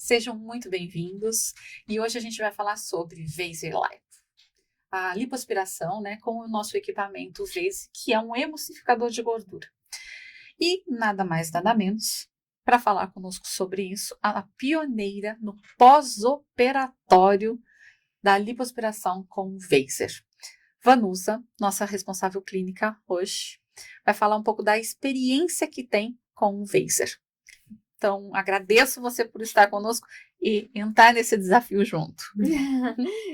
Sejam muito bem-vindos e hoje a gente vai falar sobre Vaser Lipo. A lipoaspiração, né, com o nosso equipamento Vaser, que é um emulsificador de gordura. E nada mais, nada menos, para falar conosco sobre isso, a pioneira no pós-operatório da lipoaspiração com Vaser. Vanusa, nossa responsável clínica hoje, vai falar um pouco da experiência que tem com o Vaser. Então, agradeço você por estar conosco e entrar nesse desafio junto.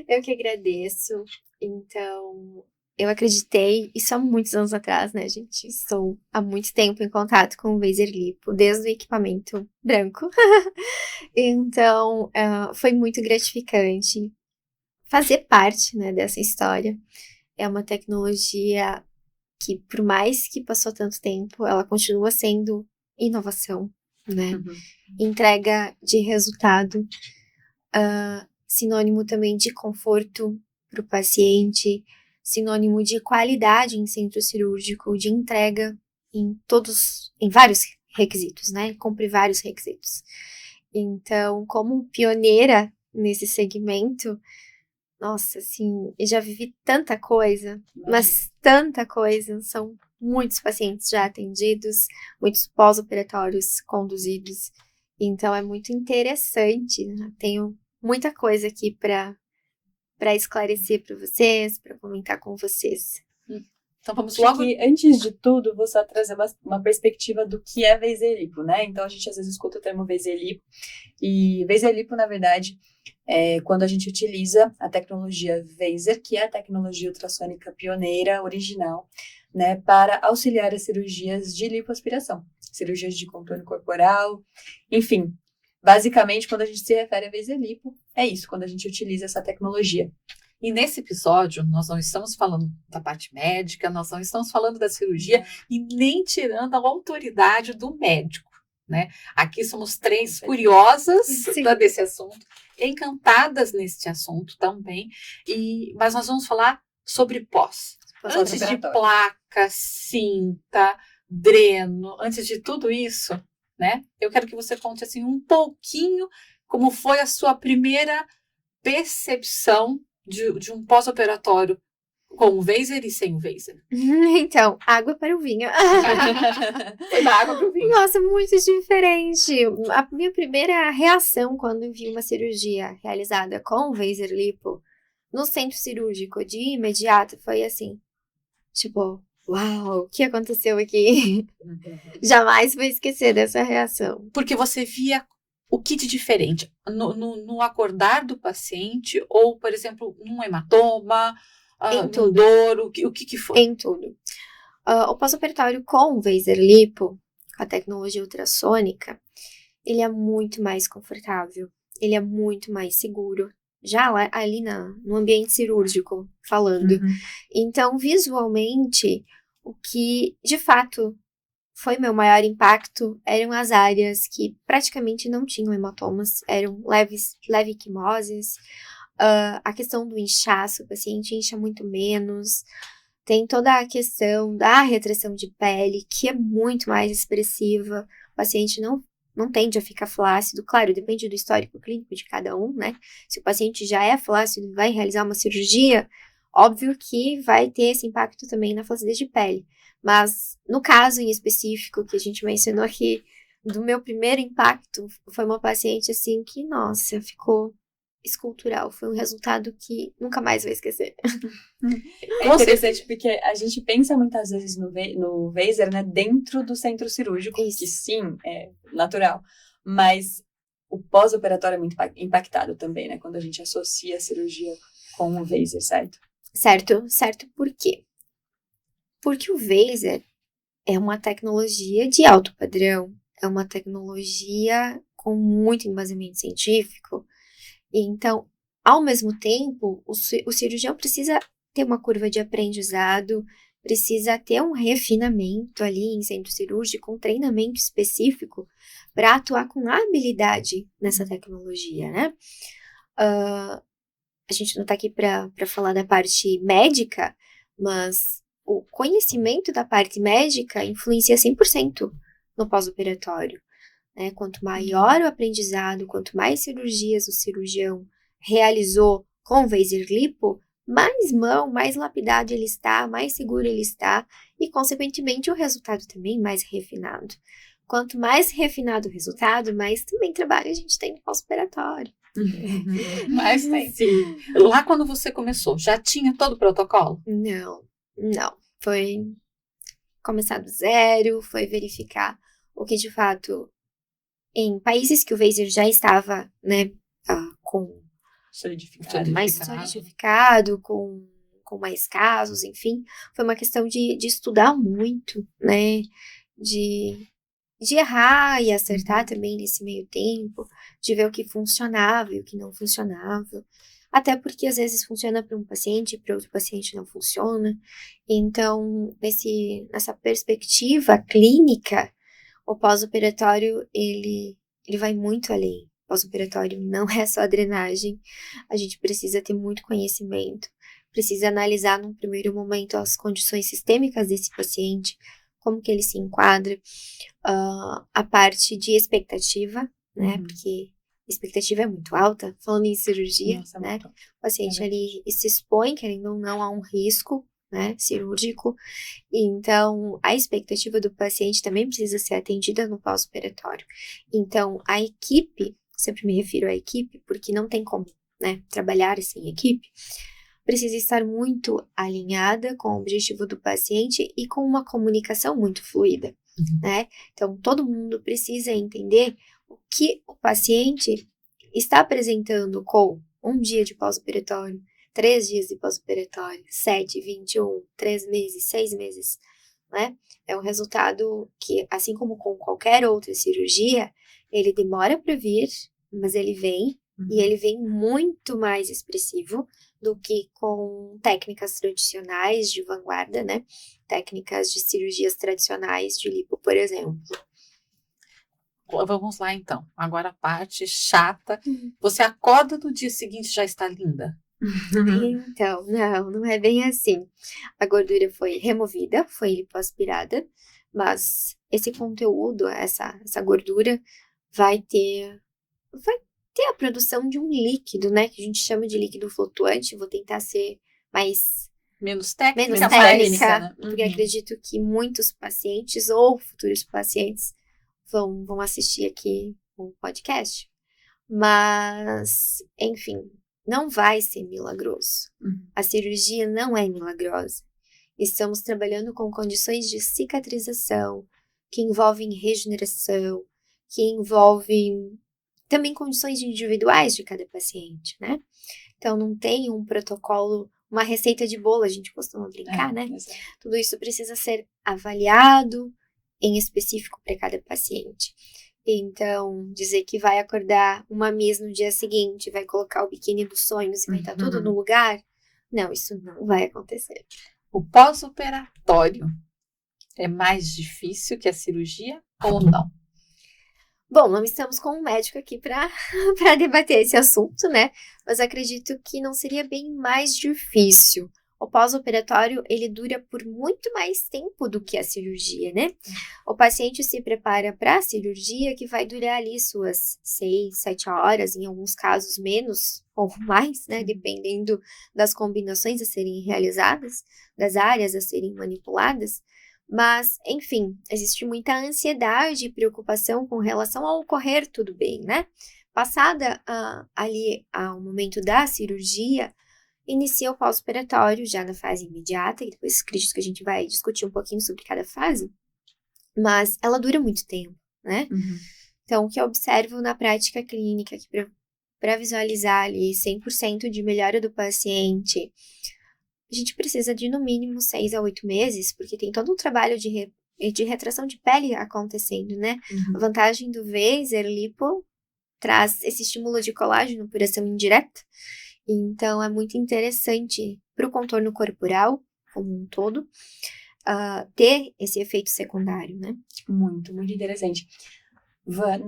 Eu que agradeço. Então, eu acreditei, isso há muitos anos atrás, né, gente? Estou há muito tempo em contato com o Vaser Lipo, desde o equipamento branco. Então, foi muito gratificante fazer parte, né, dessa história. É uma tecnologia que, por mais que passou tanto tempo, ela continua sendo inovação, né? Entrega de resultado, sinônimo também de conforto para o paciente, sinônimo de qualidade em centro cirúrgico, de entrega em vários requisitos, né? Cumpre vários requisitos. Então, como pioneira nesse segmento, nossa, assim, eu já vivi tanta coisa, mas tanta coisa. São muitos pacientes já atendidos, muitos pós-operatórios conduzidos. Então, é muito interessante, né? Tenho muita coisa aqui para esclarecer para vocês, para comentar com vocês. Então vamos logo... Acho que, antes de tudo, vou só trazer uma perspectiva do que é Vaser Lipo, né? Então, a gente às vezes escuta o termo Vaser Lipo, e Vaser Lipo, na verdade, é quando a gente utiliza a tecnologia Vaser, que é a tecnologia ultrassônica pioneira, original, né, para auxiliar as cirurgias de lipoaspiração, cirurgias de contorno corporal, enfim. Basicamente, quando a gente se refere a Vaser Lipo, é isso, quando a gente utiliza essa tecnologia. E nesse episódio, nós não estamos falando da parte médica, nós não estamos falando da cirurgia e nem tirando a autoridade do médico, né? Aqui somos três curiosas desse assunto, encantadas nesse assunto também, mas nós vamos falar sobre pós. Antes de placa, cinta, dreno, antes de tudo isso, né? Eu quero que você conte assim um pouquinho como foi a sua primeira percepção de um pós-operatório com o Vaser e sem o Vaser. Então, água para o vinho. Foi da água para o vinho. Nossa, muito diferente. A minha primeira reação quando eu vi uma cirurgia realizada com o Vaser Lipo no centro cirúrgico de imediato foi assim, tipo, uau, o que aconteceu aqui? Jamais vou esquecer dessa reação. Porque você via o que de diferente no acordar do paciente ou, por exemplo, num hematoma, num dor, o que foi? Em tudo. O pós-operatório com o Vaser Lipo, com a tecnologia ultrassônica, ele é muito mais confortável, ele é muito mais seguro, já lá, ali no ambiente cirúrgico, falando. Então, visualmente, o que de fato foi meu maior impacto eram as áreas que praticamente não tinham hematomas, eram leve equimoses, a questão do inchaço, o paciente incha muito menos, tem toda a questão da retração de pele, que é muito mais expressiva, o paciente não tende a ficar flácido, claro, depende do histórico clínico de cada um, né? Se o paciente já é flácido e vai realizar uma cirurgia, óbvio que vai ter esse impacto também na flacidez de pele. Mas, no caso em específico, que a gente mencionou aqui, do meu primeiro impacto, foi uma paciente assim que, nossa, ficou escultural. Foi um resultado que nunca mais vou esquecer. É interessante porque a gente pensa muitas vezes no Vaser, né, dentro do centro cirúrgico, que sim, é natural, mas o pós-operatório é muito impactado também, né, quando a gente associa a cirurgia com o Vaser, certo? Certo. Por quê? Porque o Vaser é uma tecnologia de alto padrão, é uma tecnologia com muito embasamento científico. Então, ao mesmo tempo, o cirurgião precisa ter uma curva de aprendizado, precisa ter um refinamento ali em centro cirúrgico, um treinamento específico para atuar com habilidade nessa tecnologia, né? A gente não está aqui para falar da parte médica, mas o conhecimento da parte médica influencia 100% no pós-operatório. né? Quanto maior o aprendizado, quanto mais cirurgias o cirurgião realizou com Vaser Lipo, mais mão, mais lapidado ele está, mais seguro ele está e, consequentemente, o resultado também mais refinado. Quanto mais refinado o resultado, mais também trabalho a gente tem no pós-operatório. Mas tem. Sim. Lá quando você começou, já tinha todo o protocolo? Não. Foi começar do zero, foi verificar o que, de fato, em países que o Vaser já estava, né, com mais solidificado, com mais casos, enfim, foi uma questão de estudar muito, né, de errar e acertar também nesse meio tempo, de ver o que funcionava e o que não funcionava, até porque às vezes funciona para um paciente e para outro paciente não funciona. Então, nessa perspectiva clínica, o pós-operatório, ele vai muito além. Pós-operatório não é só drenagem, a gente precisa ter muito conhecimento, precisa analisar num primeiro momento as condições sistêmicas desse paciente, como que ele se enquadra, a parte de expectativa, né, porque a expectativa é muito alta, falando em cirurgia, nossa, né, o paciente ali se expõe, querendo ou não, a um risco, né, cirúrgico, então a expectativa do paciente também precisa ser atendida no pós-operatório. Então, a equipe, sempre me refiro à equipe, porque não tem como, né, trabalhar sem equipe, precisa estar muito alinhada com o objetivo do paciente e com uma comunicação muito fluida, né? Então, todo mundo precisa entender o que o paciente está apresentando com 1 dia de pós-operatório, 3 dias de pós-operatório, 7, 21, 3 meses, 6 meses, né? É um resultado que, assim como com qualquer outra cirurgia, ele demora para vir, mas ele vem, e ele vem muito mais expressivo do que com técnicas tradicionais de vanguarda, né? Técnicas de cirurgias tradicionais de lipo, por exemplo. Vamos lá, então. Agora a parte chata. Você acorda no dia seguinte e já está linda? Então, não é bem assim. A gordura foi removida, foi lipoaspirada, mas esse conteúdo, essa gordura, vai ter a produção de um líquido, né, que a gente chama de líquido flutuante. Vou tentar ser menos técnica, né? Porque acredito que muitos pacientes ou futuros pacientes vão assistir aqui o podcast. Mas, enfim, não vai ser milagroso. A cirurgia não é milagrosa. Estamos trabalhando com condições de cicatrização, que envolvem regeneração, que envolvem também condições individuais de cada paciente, né? Então, não tem um protocolo, uma receita de bolo, a gente costuma brincar, né? Exatamente. Tudo isso precisa ser avaliado em específico para cada paciente. Então, dizer que vai acordar uma Miss no dia seguinte, vai colocar o biquíni dos sonhos e vai estar tudo no lugar, não, isso não vai acontecer. O pós-operatório é mais difícil que a cirurgia ou não? Bom, não estamos com um médico aqui para debater esse assunto, né? Mas acredito que não seria bem mais difícil. O pós-operatório, ele dura por muito mais tempo do que a cirurgia, né? O paciente se prepara para a cirurgia, que vai durar ali suas 6, 7 horas, em alguns casos menos ou mais, né? Dependendo das combinações a serem realizadas, das áreas a serem manipuladas. Mas, enfim, existe muita ansiedade e preocupação com relação ao ocorrer tudo bem, né? Passada ali ao momento da cirurgia, inicia o pós-operatório já na fase imediata, e depois acredito que a gente vai discutir um pouquinho sobre cada fase, mas ela dura muito tempo, né? Então, o que eu observo na prática clínica, para visualizar ali 100% de melhora do paciente, a gente precisa de, no mínimo, 6 a 8 meses, porque tem todo um trabalho de retração de pele acontecendo, né? A vantagem do Vaser Lipo traz esse estímulo de colágeno por ação indireta, então é muito interessante para o contorno corporal, como um todo, ter esse efeito secundário, né? Muito, muito interessante. Van,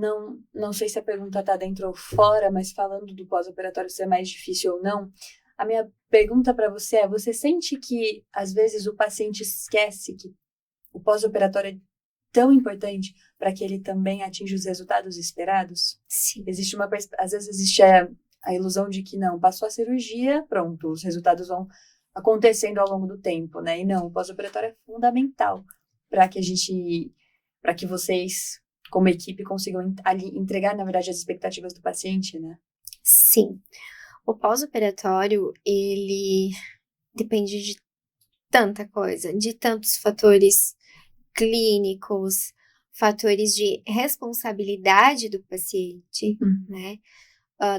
não sei se a pergunta está dentro ou fora, mas falando do pós-operatório ser mais difícil ou não, a minha pergunta para você é: você sente que, às vezes, o paciente esquece que o pós-operatório tão importante para que ele também atinja os resultados esperados? Sim. Às vezes existe a ilusão de que não, passou a cirurgia, pronto, os resultados vão acontecendo ao longo do tempo, né? E não, o pós-operatório é fundamental para que vocês, como equipe, consigam entregar, na verdade, as expectativas do paciente, né? Sim. O pós-operatório, ele depende de tanta coisa, de tantos fatores clínicos, fatores de responsabilidade do paciente, né?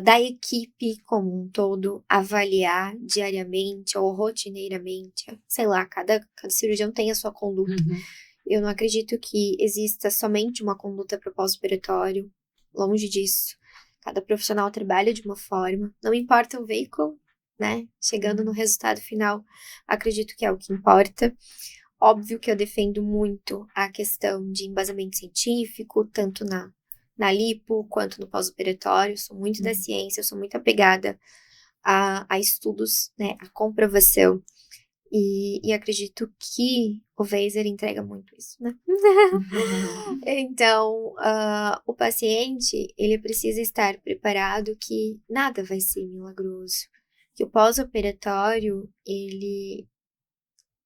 Da equipe como um todo, avaliar diariamente ou rotineiramente, sei lá, cada cirurgião tem a sua conduta. Eu não acredito que exista somente uma conduta para o pós-operatório, longe disso. Cada profissional trabalha de uma forma, não importa o veículo, né? Chegando no resultado final, acredito que é o que importa. Óbvio que eu defendo muito a questão de embasamento científico, tanto na lipo quanto no pós-operatório. Sou muito da ciência, eu sou muito apegada a estudos, né? A comprovação. E acredito que o Weiser entrega muito isso, né? Então, o paciente, ele precisa estar preparado que nada vai ser milagroso. Que o pós-operatório, ele,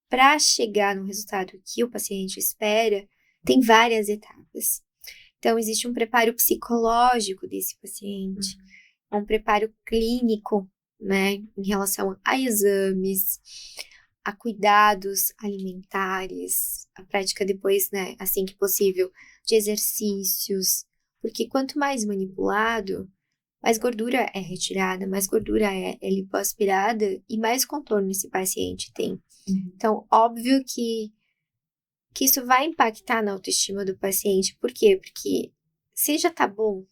para chegar no resultado que o paciente espera, tem várias etapas. Então, existe um preparo psicológico desse paciente, um preparo clínico, né, em relação a exames, a cuidados alimentares, a prática depois, né, assim que possível, de exercícios, porque quanto mais manipulado, mais gordura é retirada, mais gordura é lipoaspirada e mais contorno esse paciente tem. Então, óbvio que isso vai impactar na autoestima do paciente. Por quê? Porque se já tá bom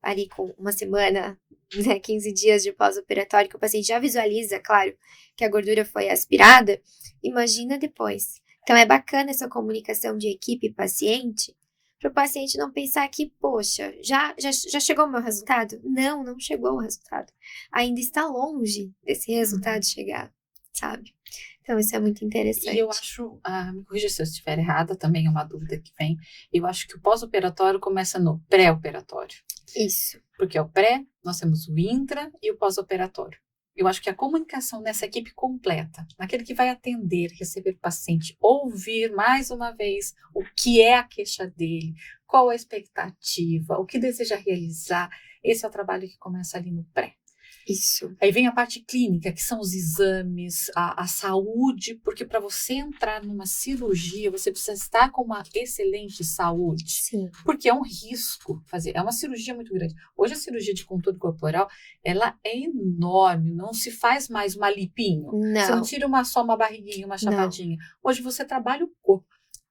ali com uma semana, né, 15 dias de pós-operatório, que o paciente já visualiza, claro, que a gordura foi aspirada, imagina depois. Então, é bacana essa comunicação de equipe e paciente, para o paciente não pensar que, poxa, já chegou o meu resultado? Não chegou o resultado. Ainda está longe desse resultado chegar, sabe? Então, isso é muito interessante. E eu acho, me corrija se eu estiver errada, também é uma dúvida que vem, eu acho que o pós-operatório começa no pré-operatório. Isso. Porque o pré, nós temos o intra e o pós-operatório. Eu acho que a comunicação nessa equipe completa, naquele que vai atender, receber o paciente, ouvir mais uma vez o que é a queixa dele, qual a expectativa, o que deseja realizar, esse é o trabalho que começa ali no pré. Isso. Aí vem a parte clínica, que são os exames, a saúde, porque para você entrar numa cirurgia, você precisa estar com uma excelente saúde. Sim. Porque é um risco fazer, é uma cirurgia muito grande. Hoje a cirurgia de contorno corporal, ela é enorme, não se faz mais uma lipinho. Não. Você não tira só uma barriguinha, uma chapadinha. Não. Hoje você trabalha o corpo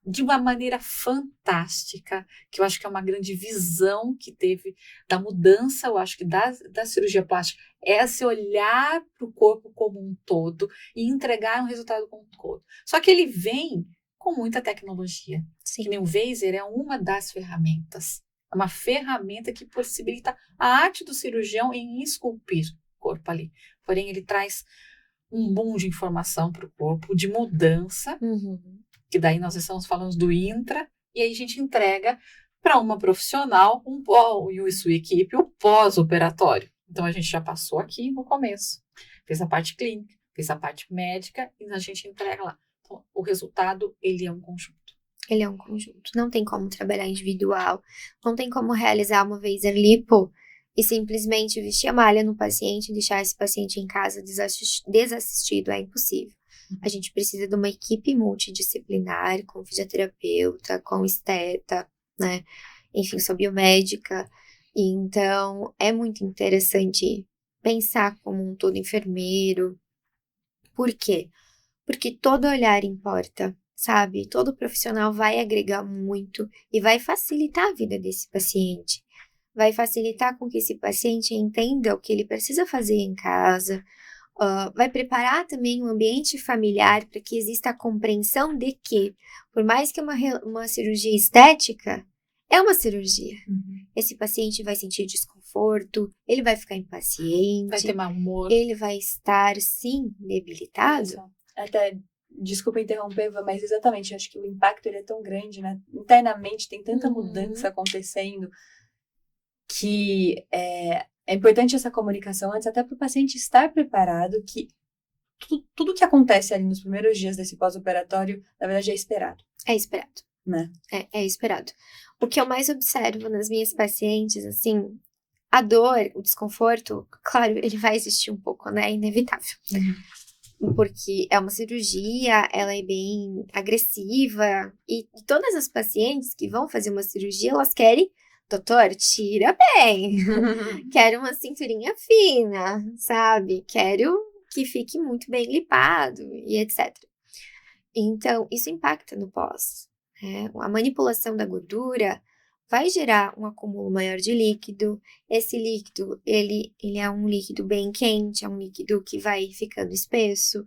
de uma maneira fantástica, que eu acho que é uma grande visão que teve da mudança, eu acho que da cirurgia plástica, é esse olhar para o corpo como um todo e entregar um resultado como um todo. Só que ele vem com muita tecnologia. Sim. Que nem o Weiser é uma das ferramentas. É uma ferramenta que possibilita a arte do cirurgião em esculpir o corpo ali. Porém, ele traz um boom de informação para o corpo, de mudança, que daí nós estamos falando do intra, e aí a gente entrega para uma profissional e sua equipe o pós-operatório. Então, a gente já passou aqui no começo, fez a parte clínica, fez a parte médica, e a gente entrega lá. Então, o resultado, ele é um conjunto. Ele é um conjunto. Não tem como trabalhar individual, não tem como realizar uma Weiser lipo e simplesmente vestir a malha no paciente e deixar esse paciente em casa desassistido. É impossível. A gente precisa de uma equipe multidisciplinar, com fisioterapeuta, com esteta, né? Enfim, sou biomédica. Então, é muito interessante pensar como um todo enfermeiro. Por quê? Porque todo olhar importa, sabe? Todo profissional vai agregar muito e vai facilitar a vida desse paciente. Vai facilitar com que esse paciente entenda o que ele precisa fazer em casa. Vai preparar também um ambiente familiar para que exista a compreensão de que, por mais que uma cirurgia estética, é uma cirurgia. Esse paciente vai sentir desconforto, ele vai ficar impaciente, vai ter mau humor, ele vai estar, sim, debilitado. Até Desculpa interromper, Eva, mas exatamente, acho que o impacto ele é tão grande, né? Internamente tem tanta mudança acontecendo que é importante essa comunicação antes, até para o paciente estar preparado, que tudo que acontece ali nos primeiros dias desse pós-operatório, na verdade, é esperado. É esperado. Né? É esperado. O que eu mais observo nas minhas pacientes, assim, a dor, o desconforto, claro, ele vai existir um pouco, né? É inevitável. Porque é uma cirurgia, ela é bem agressiva, e todas as pacientes que vão fazer uma cirurgia, elas querem, doutor, tira bem, quero uma cinturinha fina, sabe? Quero que fique muito bem lipado e etc. Então, isso impacta no pós. A manipulação da gordura vai gerar um acúmulo maior de líquido. Esse líquido, ele é um líquido bem quente, é um líquido que vai ficando espesso,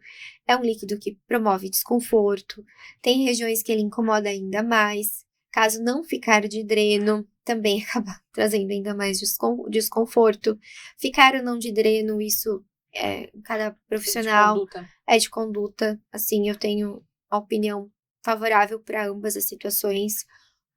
é um líquido que promove desconforto. Tem regiões que ele incomoda ainda mais. Caso não ficar de dreno, também acaba trazendo ainda mais desconforto. Ficar ou não de dreno, isso cada profissional é de conduta. Assim, eu tenho a opinião favorável para ambas as situações,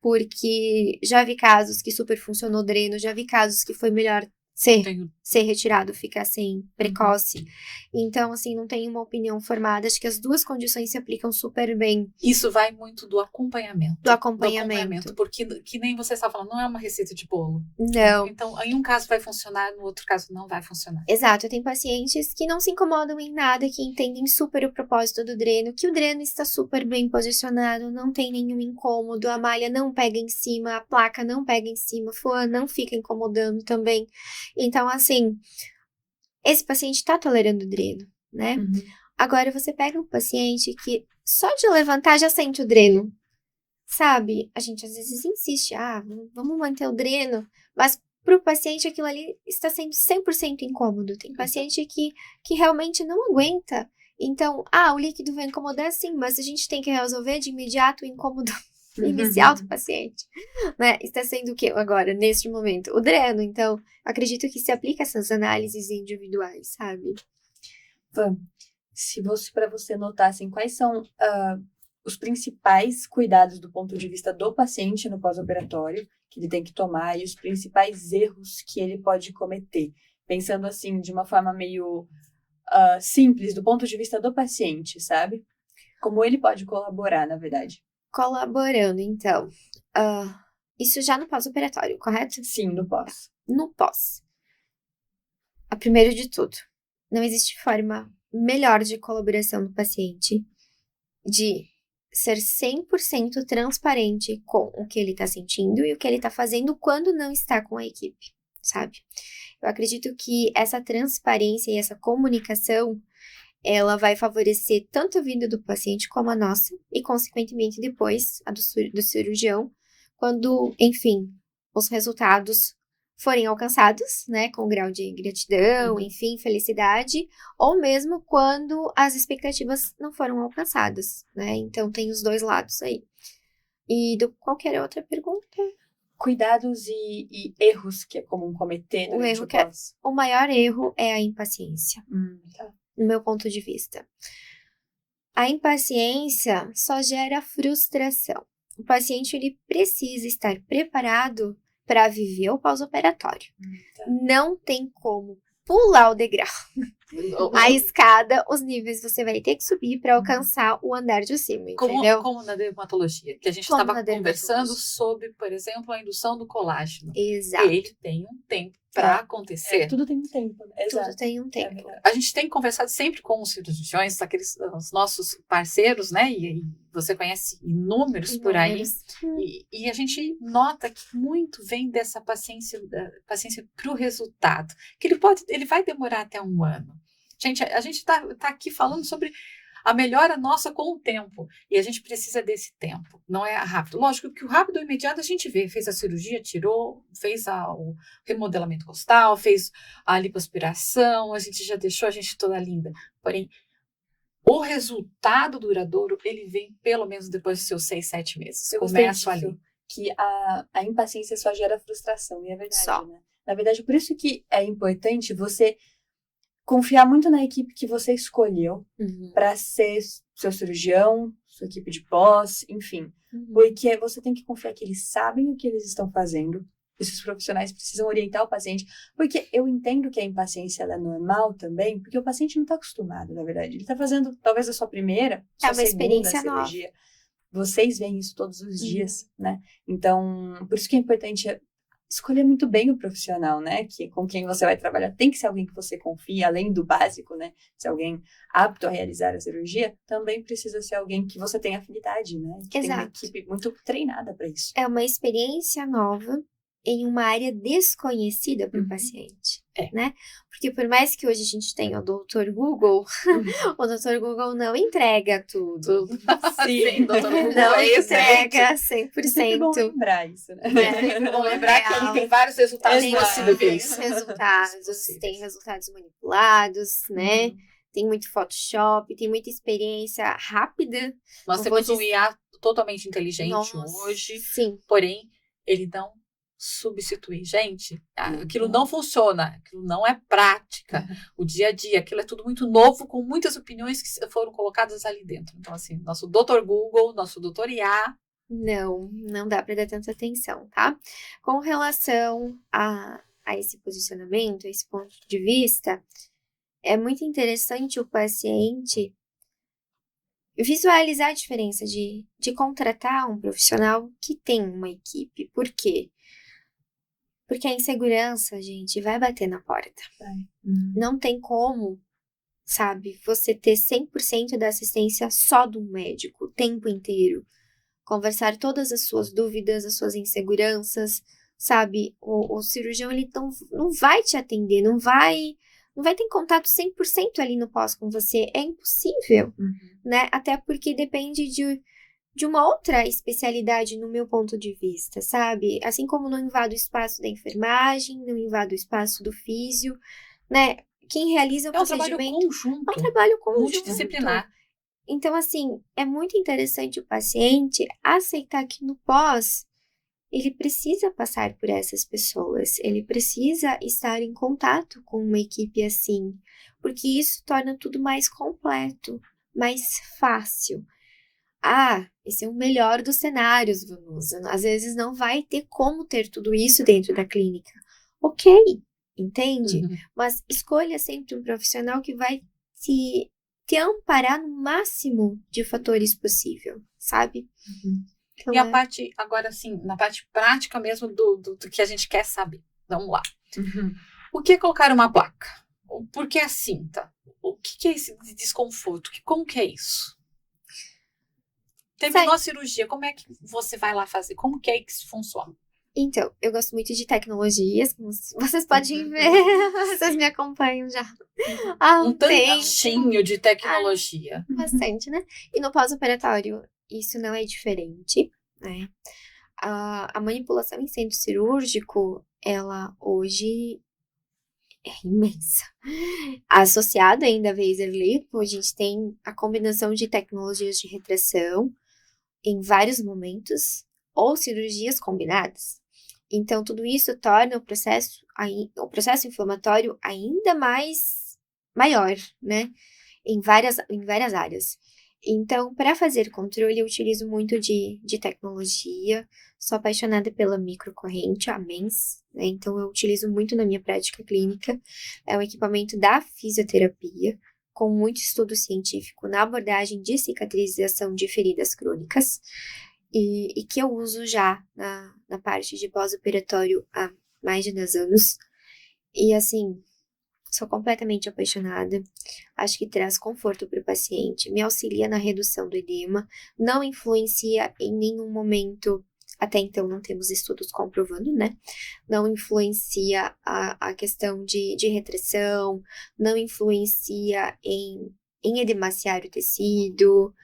porque já vi casos que super funcionou dreno, já vi casos que foi melhor ser retirado, ficar sem precoce. Então, assim, não tenho uma opinião formada. Acho que as duas condições se aplicam super bem. Isso vai muito do acompanhamento. Do acompanhamento. Porque, que nem você está falando, não é uma receita de bolo. Não. Então, em um caso vai funcionar, no outro caso não vai funcionar. Exato. Eu tenho pacientes que não se incomodam em nada, que entendem super o propósito do dreno, que o dreno está super bem posicionado, não tem nenhum incômodo, a malha não pega em cima, a placa não pega em cima, a FOA não fica incomodando também. Então, assim, esse paciente está tolerando o dreno, né? Agora, você pega um paciente que só de levantar já sente o dreno, sabe? A gente às vezes insiste, vamos manter o dreno, mas para o paciente aquilo ali está sendo 100% incômodo. Tem paciente que realmente não aguenta. Então, o líquido vai incomodar sim, mas a gente tem que resolver de imediato o incômodo inicial do paciente, né? Está sendo o que agora, neste momento? O dreno. Então, acredito que se aplica essas análises individuais, sabe? Se fosse para você notar, assim, quais são os principais cuidados do ponto de vista do paciente no pós-operatório que ele tem que tomar e os principais erros que ele pode cometer, pensando assim, de uma forma meio simples, do ponto de vista do paciente, sabe? Como ele pode colaborar, na verdade. Colaborando, então. Isso já no pós-operatório, correto? Sim, no pós. No pós. Primeiro de tudo, não existe forma melhor de colaboração do paciente de ser 100% transparente com o que ele está sentindo e o que ele está fazendo quando não está com a equipe, sabe? Eu acredito que essa transparência e essa comunicação ela vai favorecer tanto a vida do paciente como a nossa, e, consequentemente, depois, a do cirurgião, quando, enfim, os resultados forem alcançados, né, com grau de gratidão, enfim, felicidade, ou mesmo quando as expectativas não foram alcançadas, né? Então, tem os dois lados aí. E qualquer outra pergunta? Cuidados e erros que é comum cometer durante o pós. O maior erro é a impaciência. Tá. No meu ponto de vista. A impaciência só gera frustração. O paciente ele precisa estar preparado para viver o pós-operatório. Tá. Não tem como pular o degrau. A escada, os níveis você vai ter que subir para alcançar o andar de cima, entendeu? Como na dermatologia, que a gente estava conversando sobre, por exemplo, a indução do colágeno. Exato. Ele tem um tempo para acontecer. Tudo tem um tempo. Exato. Tudo tem um tempo. A gente tem conversado sempre com os cirurgiões, os nossos parceiros, né? E você conhece inúmeros por aí. E a gente nota que muito vem dessa paciência para o resultado. Que ele vai demorar até 1 ano. Gente, a gente tá aqui falando sobre a melhora nossa com o tempo. E a gente precisa desse tempo. Não é rápido. Lógico que o rápido e imediato a gente vê. Fez a cirurgia, tirou, fez o remodelamento costal, fez a lipoaspiração, a gente já deixou a gente toda linda. Porém, o resultado duradouro, ele vem pelo menos depois dos seus 6, 7 meses. Começa ali. Que a impaciência só gera frustração, e é verdade, Só. né? Na verdade, por isso que é importante você confiar muito na equipe que você escolheu para ser seu cirurgião, sua equipe de pós, enfim. Porque você tem que confiar que eles sabem o que eles estão fazendo. Esses profissionais precisam orientar o paciente. Porque eu entendo que a impaciência ela é normal também, porque o paciente não está acostumado, na verdade. Ele está fazendo, talvez, a sua primeira, sua segunda cirurgia. Nova. Vocês veem isso todos os dias, né? Então, por isso que é importante escolher muito bem o profissional, né? Com quem você vai trabalhar. Tem que ser alguém que você confie, além do básico, né? Se alguém apto a realizar a cirurgia, também precisa ser alguém que você tenha afinidade, né? Que tem uma equipe muito treinada para isso. É uma experiência nova em uma área desconhecida para o paciente, né? Porque por mais que hoje a gente tenha o Dr. Google, o Dr. Google não entrega tudo. Sim, Dr. Google não entrega 100%. É sempre bom lembrar isso, né? É bom lembrar que ele tem vários resultados possíveis. Tem resultados manipulados, né? Tem muito Photoshop, tem muita experiência rápida. Nós temos um IA totalmente inteligente hoje, porém, ele não substituir. Gente, aquilo não funciona, aquilo não é prática. O dia a dia, aquilo é tudo muito novo, com muitas opiniões que foram colocadas ali dentro. Então, assim, nosso Dr. Google, nosso Dr. IA... Não dá para dar tanta atenção, tá? Com relação a esse posicionamento, a esse ponto de vista, é muito interessante o paciente visualizar a diferença de contratar um profissional que tem uma equipe. Por quê? Porque a insegurança, gente, vai bater na porta. Não tem como, sabe, você ter 100% da assistência só do médico o tempo inteiro. Conversar todas as suas dúvidas, as suas inseguranças, sabe? O cirurgião, ele não vai te atender, não vai ter contato 100% ali no pós com você. É impossível, né? Até porque depende de uma outra especialidade no meu ponto de vista, sabe? Assim como não invado o espaço da enfermagem, não invado o espaço do físio, né? Quem realiza o procedimento... É um trabalho conjunto. Multidisciplinar. Então, assim, é muito interessante o paciente aceitar que no pós, ele precisa passar por essas pessoas, ele precisa estar em contato com uma equipe assim, porque isso torna tudo mais completo, mais fácil. Esse é o melhor dos cenários, Vanusa. Às vezes não vai ter como ter tudo isso dentro da clínica. Ok, entende? Mas escolha sempre um profissional que vai te amparar no máximo de fatores possível, sabe? Então, e a parte, agora assim, na parte prática mesmo do que a gente quer saber. Vamos lá. O que é colocar uma placa? Por que a cinta? O que é esse desconforto? Como que é isso? Terminou a cirurgia, como é que você vai lá fazer? Como que é que isso funciona? Então, eu gosto muito de tecnologias, como vocês podem ver, vocês me acompanham já há um tantinho de tecnologia. Bastante, né? E no pós-operatório, isso não é diferente, né? A manipulação em centro cirúrgico, ela hoje é imensa. Associada ainda a laser lipo, a gente tem a combinação de tecnologias de retração em vários momentos, ou cirurgias combinadas. Então, tudo isso torna o processo inflamatório ainda mais maior, né? Em várias áreas. Então, para fazer controle, eu utilizo muito de tecnologia. Sou apaixonada pela microcorrente, a MENS, né? Então, eu utilizo muito na minha prática clínica. É um equipamento da fisioterapia, com muito estudo científico na abordagem de cicatrização de feridas crônicas. E que eu uso já na parte de pós-operatório há mais de 10 anos. E, assim, sou completamente apaixonada. Acho que traz conforto para o paciente, me auxilia na redução do edema, não influencia em nenhum momento, até então não temos estudos comprovando, né? Não influencia a questão de retração, não influencia em edemaciar o tecido,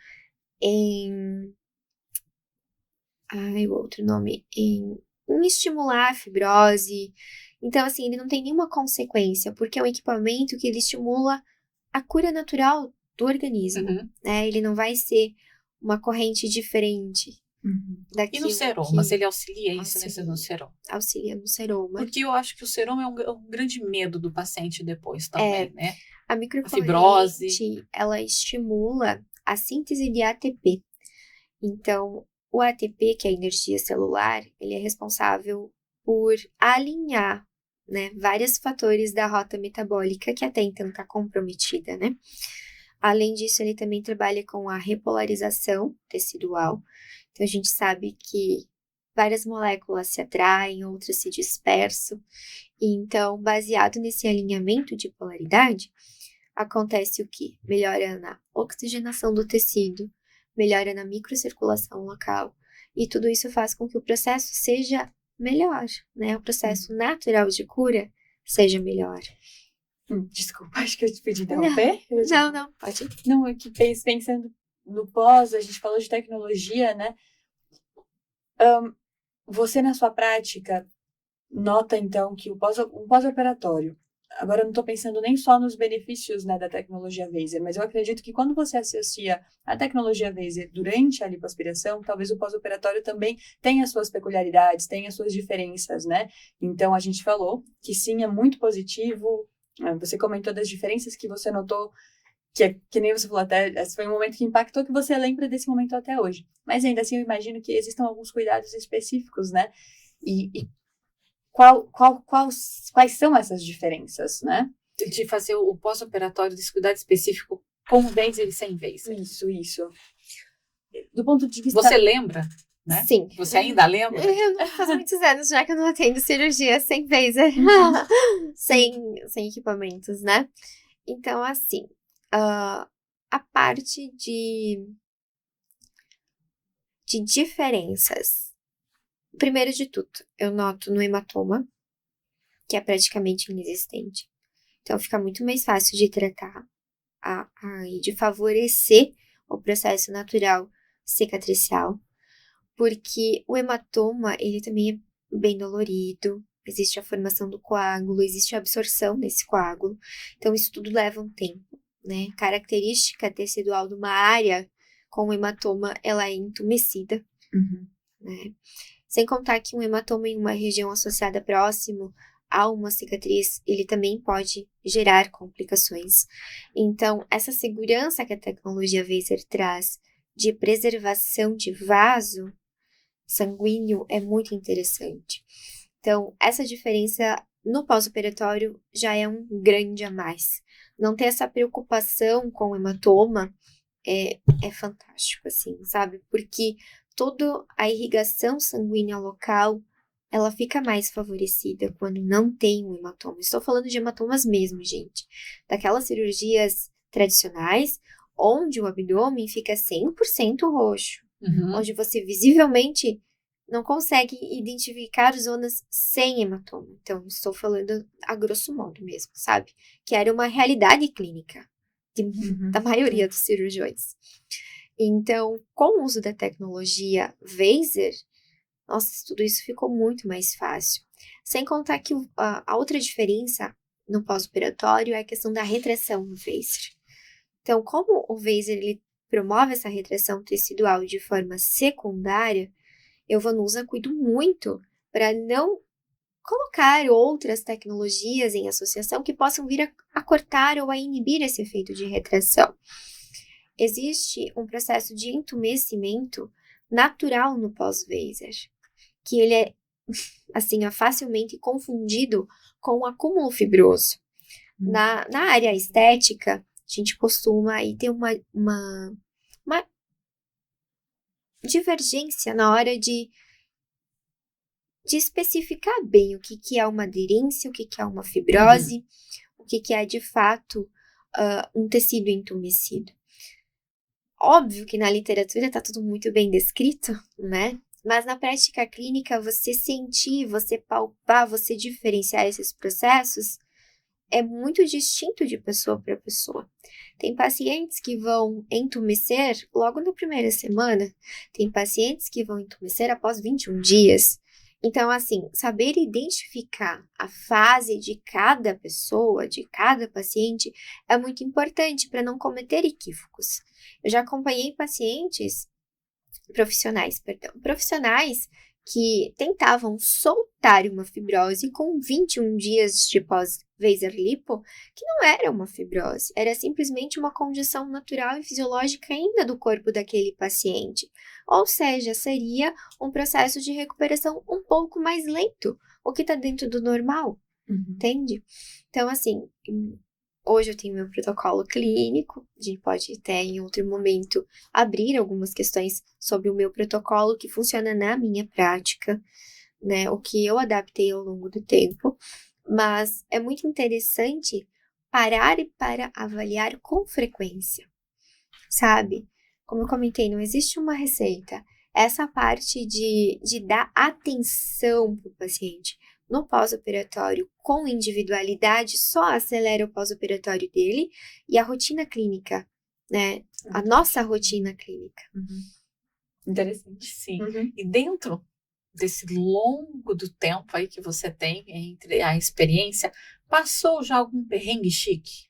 o outro nome, em estimular a fibrose. Então, assim, ele não tem nenhuma consequência, porque é um equipamento que ele estimula a cura natural do organismo, né? Ele não vai ser uma corrente diferente, E no seroma, se ele auxilia isso no seroma? Auxilia no seroma. Porque eu acho que o seroma é um grande medo do paciente depois também, né? A microcorrente, fibrose, ela estimula a síntese de ATP. Então, o ATP, que é a energia celular, ele é responsável por alinhar, né, vários fatores da rota metabólica que até então está comprometida, né? Além disso, ele também trabalha com a repolarização tecidual. Então, a gente sabe que várias moléculas se atraem, outras se dispersam. E então, baseado nesse alinhamento de polaridade, acontece o quê? Melhora na oxigenação do tecido, melhora na microcirculação local. E tudo isso faz com que o processo seja melhor, né? O processo natural de cura seja melhor. Desculpa, acho que eu te pedi interromper. Não, pode. Não, é que pensando no pós, a gente falou de tecnologia, né? Você, na sua prática, nota, então, que um pós-operatório, agora eu não estou pensando nem só nos benefícios, né, da tecnologia Vaser, mas eu acredito que quando você associa a tecnologia Vaser durante a lipoaspiração, talvez o pós-operatório também tenha suas peculiaridades, tenha suas diferenças, né? Então, a gente falou que sim, é muito positivo. Você comentou das diferenças que você notou, que nem você falou, até esse foi um momento que impactou, que você lembra desse momento até hoje. Mas ainda assim, eu imagino que existam alguns cuidados específicos, né? E quais são essas diferenças, né? De fazer o pós-operatório desse cuidado específico com Vaser e sem Vaser. Isso. Do ponto de vista... Você lembra? Né? Sim. Você ainda lembra? Faz muitos anos já que eu não atendo cirurgia sem Vaser, sem equipamentos, né? Então, assim, a parte de diferenças. Primeiro de tudo, eu noto no hematoma, que é praticamente inexistente. Então, fica muito mais fácil de tratar e de favorecer o processo natural cicatricial. Porque o hematoma, ele também é bem dolorido, existe a formação do coágulo, existe a absorção desse coágulo, então isso tudo leva um tempo, né? Característica tecidual de uma área com hematoma, ela é entumecida, né? Sem contar que um hematoma em uma região associada próximo a uma cicatriz, ele também pode gerar complicações. Então, essa segurança que a tecnologia Vaser traz de preservação de vaso sanguíneo é muito interessante. Então, essa diferença no pós-operatório já é um grande a mais. Não ter essa preocupação com o hematoma é fantástico, assim, sabe? Porque toda a irrigação sanguínea local, ela fica mais favorecida quando não tem um hematoma. Estou falando de hematomas mesmo, gente. Daquelas cirurgias tradicionais, onde o abdômen fica 100% roxo. Onde você visivelmente não consegue identificar zonas sem hematoma. Então, estou falando a grosso modo mesmo, sabe? Que era uma realidade clínica da maioria dos cirurgiões. Então, com o uso da tecnologia Vaser, nossa, tudo isso ficou muito mais fácil. Sem contar que a outra diferença no pós-operatório é a questão da retração no Vaser. Então, como o Vaser ele promove essa retração tecidual de forma secundária, eu, Vanusa, cuido muito para não colocar outras tecnologias em associação que possam vir a cortar ou a inibir esse efeito de retração. Existe um processo de entumecimento natural no pós-Vaser, que ele é assim, facilmente confundido com o acúmulo fibroso. Na área estética, a gente costuma aí ter uma divergência na hora de especificar bem o que é uma aderência, o que é uma fibrose, o que é de fato um tecido entumecido. Óbvio que na literatura está tudo muito bem descrito, né? Mas na prática clínica, você sentir, você palpar, você diferenciar esses processos é muito distinto de pessoa para pessoa. Tem pacientes que vão entumecer logo na primeira semana, tem pacientes que vão entumecer após 21 dias. Então, assim, saber identificar a fase de cada pessoa, de cada paciente, é muito importante para não cometer equívocos. Eu já acompanhei pacientes Profissionais que tentavam soltar uma fibrose com 21 dias de pós-Vaser lipo, que não era uma fibrose, era simplesmente uma condição natural e fisiológica ainda do corpo daquele paciente. Ou seja, seria um processo de recuperação um pouco mais lento, o que está dentro do normal, entende? Então, assim, hoje eu tenho meu protocolo clínico, a gente pode até em outro momento abrir algumas questões sobre o meu protocolo que funciona na minha prática, né, o que eu adaptei ao longo do tempo, mas é muito interessante parar para avaliar com frequência, sabe? Como eu comentei, não existe uma receita. Essa parte de dar atenção para o paciente no pós-operatório com individualidade só acelera o pós-operatório dele e a rotina clínica, né? A nossa rotina clínica. Interessante. Sim. E dentro desse longo do tempo aí que você tem entre a experiência, passou já algum perrengue chique?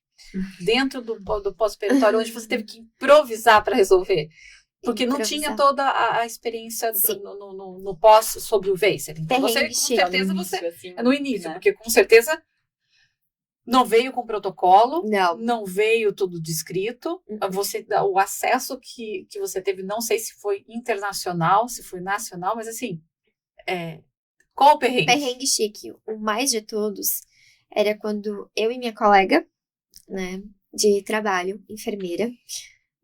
Dentro do pós-operatório, onde você teve que improvisar para resolver? Porque não tinha toda a experiência no pós sobre o Vaser. Então, você, com certeza, no início, né? Porque com certeza não veio com protocolo, não veio tudo descrito. O acesso que você teve, não sei se foi internacional, se foi nacional, mas assim, qual o perrengue? Perrengue chique, o mais de todos, era quando eu e minha colega, né, de trabalho, enfermeira,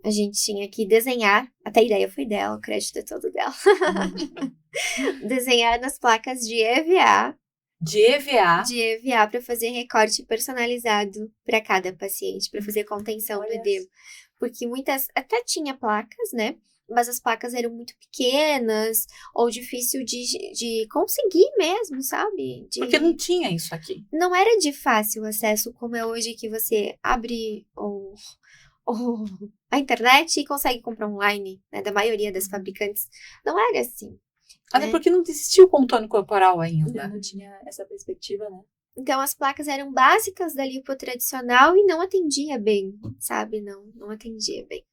a gente tinha que desenhar, até a ideia foi dela, o crédito é todo dela. Desenhar nas placas de EVA. De EVA? De EVA para fazer recorte personalizado para cada paciente, para fazer contenção do edema. Porque muitas, até tinha placas, né? Mas as placas eram muito pequenas, ou difícil de conseguir mesmo, sabe? Porque não tinha isso aqui. Não era de fácil acesso, como é hoje que você abre a internet e consegue comprar online, né, da maioria das fabricantes. Não era assim. Até porque não existia o contorno corporal ainda. Não tinha essa perspectiva, né? Então, as placas eram básicas da lipo tradicional e não atendia bem, sabe? Não atendia bem.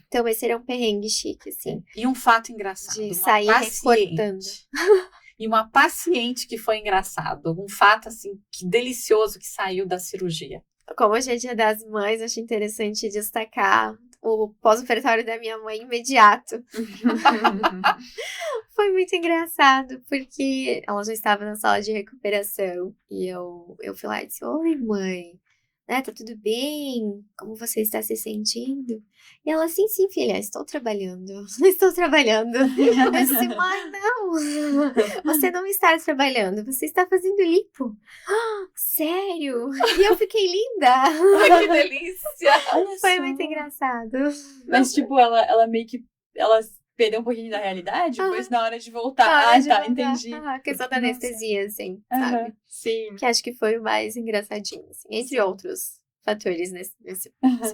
Então, esse era um perrengue chique, assim. E um fato engraçado. De sair recortando. E uma paciente que foi engraçado. Um fato, assim, que delicioso que saiu da cirurgia. Como hoje é Dia das Mães, acho interessante destacar o pós-operatório da minha mãe imediato. Foi muito engraçado, porque ela já estava na sala de recuperação. E eu fui lá e disse, oi, mãe, né, tá tudo bem? Como você está se sentindo? E ela, sim, filha, estou trabalhando. Estou trabalhando. Eu disse, mãe, não. Você não está trabalhando, você está fazendo lipo. Sério? E eu fiquei linda. Ai, que delícia. Foi muito engraçado. Mas, tipo, ela meio que... Ela perdeu um pouquinho da realidade, depois na hora de voltar. Entendi. A questão da anestesia, assim, sabe? Sim. Que acho que foi o mais engraçadinho, assim, entre outros fatores nesse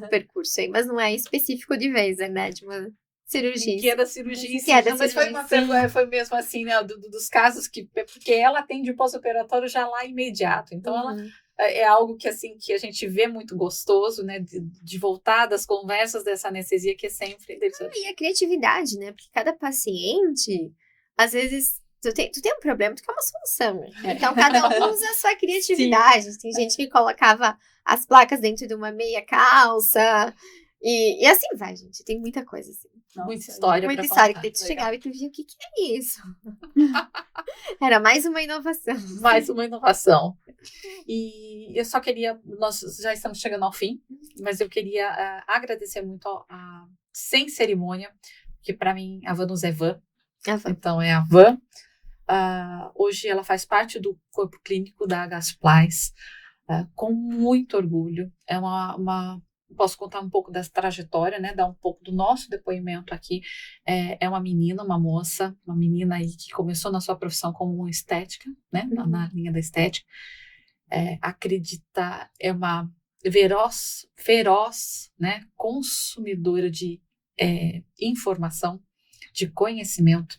percurso aí. Mas não é específico de Vaser, né? De uma cirurgia. Que é da cirurgia em si. Mas foi mesmo assim, né? Dos casos porque ela atende o pós-operatório já lá imediato. Então, ela é algo que, assim, que a gente vê muito gostoso, né? De voltar das conversas dessa anestesia que é sempre delicioso. E a criatividade, né? Porque cada paciente, às vezes, tu tem um problema, tu quer uma solução. Então, cada um usa a sua criatividade. Tem gente que colocava as placas dentro de uma meia calça. E assim vai, gente. Tem muita coisa, assim. Nossa, muita história. Muita história. Que tu chegava e tu via o que é isso. Era mais uma inovação. Mais uma inovação. E eu só queria... Nós já estamos chegando ao fim, mas eu queria agradecer muito sem cerimônia, que para mim a Vanusa é Van. Então é a Van. Hoje ela faz parte do corpo clínico da Gasplice, com muito orgulho. É posso contar um pouco dessa trajetória, né? Dar um pouco do nosso depoimento aqui. É uma menina, uma moça, uma menina aí que começou na sua profissão como estética, né? Na linha da estética. Acredita, é uma feroz, né? Consumidora de informação, de conhecimento.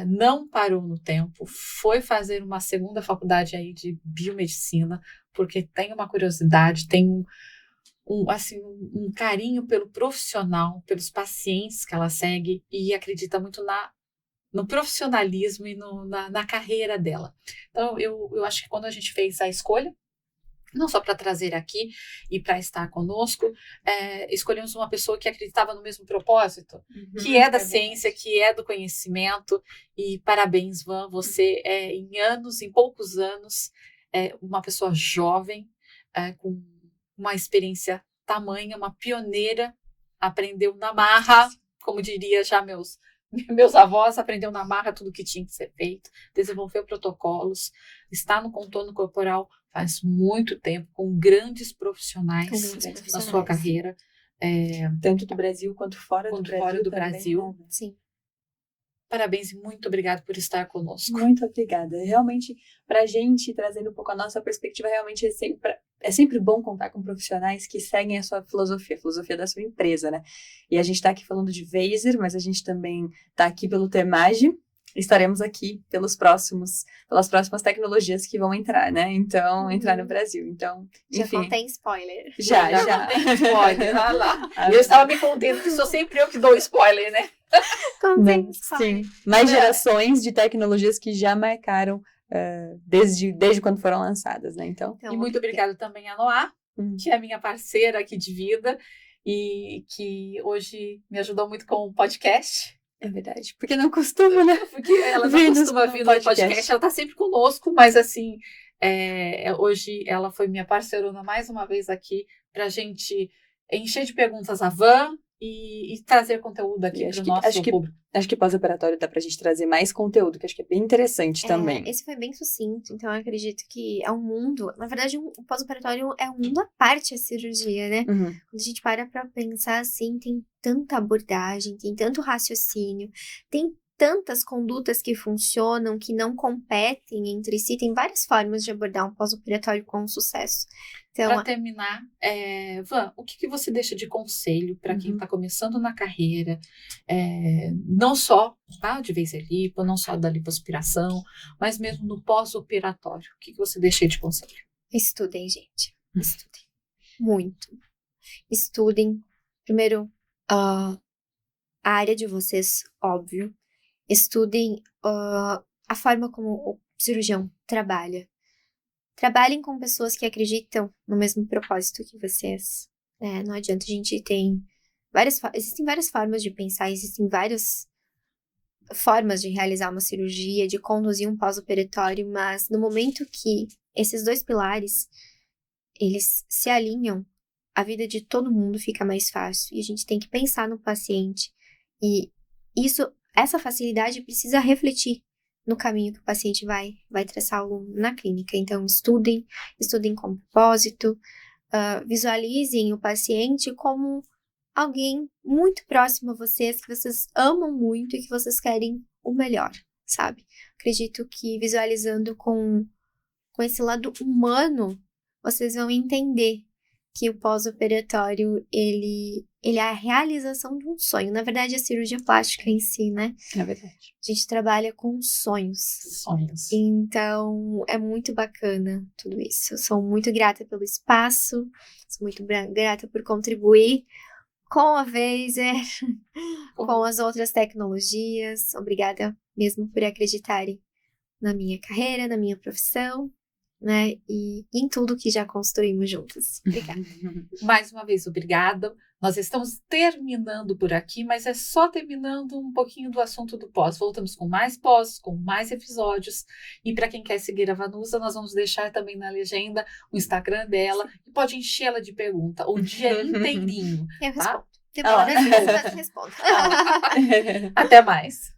Não parou no tempo, foi fazer uma segunda faculdade aí de biomedicina, porque tem uma curiosidade, tem um carinho pelo profissional, pelos pacientes que ela segue e acredita muito no profissionalismo e na carreira dela. Então, eu acho que quando a gente fez a escolha, não só para trazer aqui e para estar conosco, escolhemos uma pessoa que acreditava no mesmo propósito, que é da ciência, que é do conhecimento, e parabéns, Van, você em poucos anos, uma pessoa jovem, com uma experiência tamanha, uma pioneira, aprendeu na marra, como diria já meus avós, aprendeu na marra tudo que tinha que ser feito, desenvolveu protocolos, está no contorno corporal faz muito tempo, com grandes profissionais na sua carreira. Tanto do Brasil quanto fora do Brasil. Sim. Parabéns e muito obrigada por estar conosco. Muito obrigada. Realmente, para a gente, trazendo um pouco a nossa perspectiva, realmente é sempre bom contar com profissionais que seguem a sua filosofia, a filosofia da sua empresa, né? E a gente está aqui falando de Veyser, mas a gente também está aqui pelo Temage. Estaremos aqui pelas próximas tecnologias que vão entrar, né? Então, entrar no Brasil. Então, enfim. Já contém spoiler. Já. Contém spoiler, olha lá. Eu estava me contendo que sou sempre eu que dou spoiler, né? Contém spoiler. Sim. Mais gerações de tecnologias que já marcaram desde quando foram lançadas, né? Então, e muito obrigada também a Noá, que é minha parceira aqui de vida e que hoje me ajudou muito com o podcast. É verdade. Porque não costuma, né? Porque ela não costuma vir no podcast. Ela tá sempre conosco, mas assim, hoje ela foi minha parceirona mais uma vez aqui pra gente encher de perguntas a Van e trazer conteúdo aqui para o nosso público. Acho que pós-operatório dá pra gente trazer mais conteúdo, que acho que é bem interessante também. Esse foi bem sucinto, então eu acredito que é um mundo, na verdade o pós-operatório é um mundo à parte a cirurgia, né? Uhum. Quando a gente para pra pensar assim, tem tanta abordagem, tem tanto raciocínio, tem tantas condutas que funcionam, que não competem entre si, tem várias formas de abordar um pós-operatório com sucesso. Então, para terminar, Van, o que você deixa de conselho para quem está começando na carreira, não só de Veyser Lipo, não só da lipoaspiração, mas mesmo no pós-operatório? O que você deixa de conselho? Estudem, gente. Estudem. Muito. Estudem. Primeiro, a área de vocês, óbvio. Estudem a forma como o cirurgião trabalha. Trabalhem com pessoas que acreditam no mesmo propósito que vocês. Não adianta, a gente tem existem várias formas de pensar, existem várias formas de realizar uma cirurgia, de conduzir um pós-operatório, mas no momento que esses dois pilares, eles se alinham, a vida de todo mundo fica mais fácil. E a gente tem que pensar no paciente. E essa facilidade precisa refletir no caminho que o paciente vai traçar na clínica. Então, estudem com propósito, visualizem o paciente como alguém muito próximo a vocês, que vocês amam muito e que vocês querem o melhor, sabe? Acredito que visualizando com esse lado humano, vocês vão entender que o pós-operatório, ele é a realização de um sonho. Na verdade, a cirurgia plástica em si, né? É verdade. A gente trabalha com sonhos. Então, é muito bacana tudo isso. Eu sou muito grata pelo espaço, sou muito grata por contribuir com a Veyser, com as outras tecnologias. Obrigada mesmo por acreditarem na minha carreira, na minha profissão, né? E em tudo que já construímos juntos. Obrigada. Mais uma vez, obrigada. Nós estamos terminando por aqui, mas é só terminando um pouquinho do assunto do pós. Voltamos com mais pós, com mais episódios. E para quem quer seguir a Vanusa, nós vamos deixar também na legenda o Instagram dela. E pode encher ela de pergunta o dia inteirinho. Eu respondo. Tá? Demora às vezes, mas eu respondo. Até mais.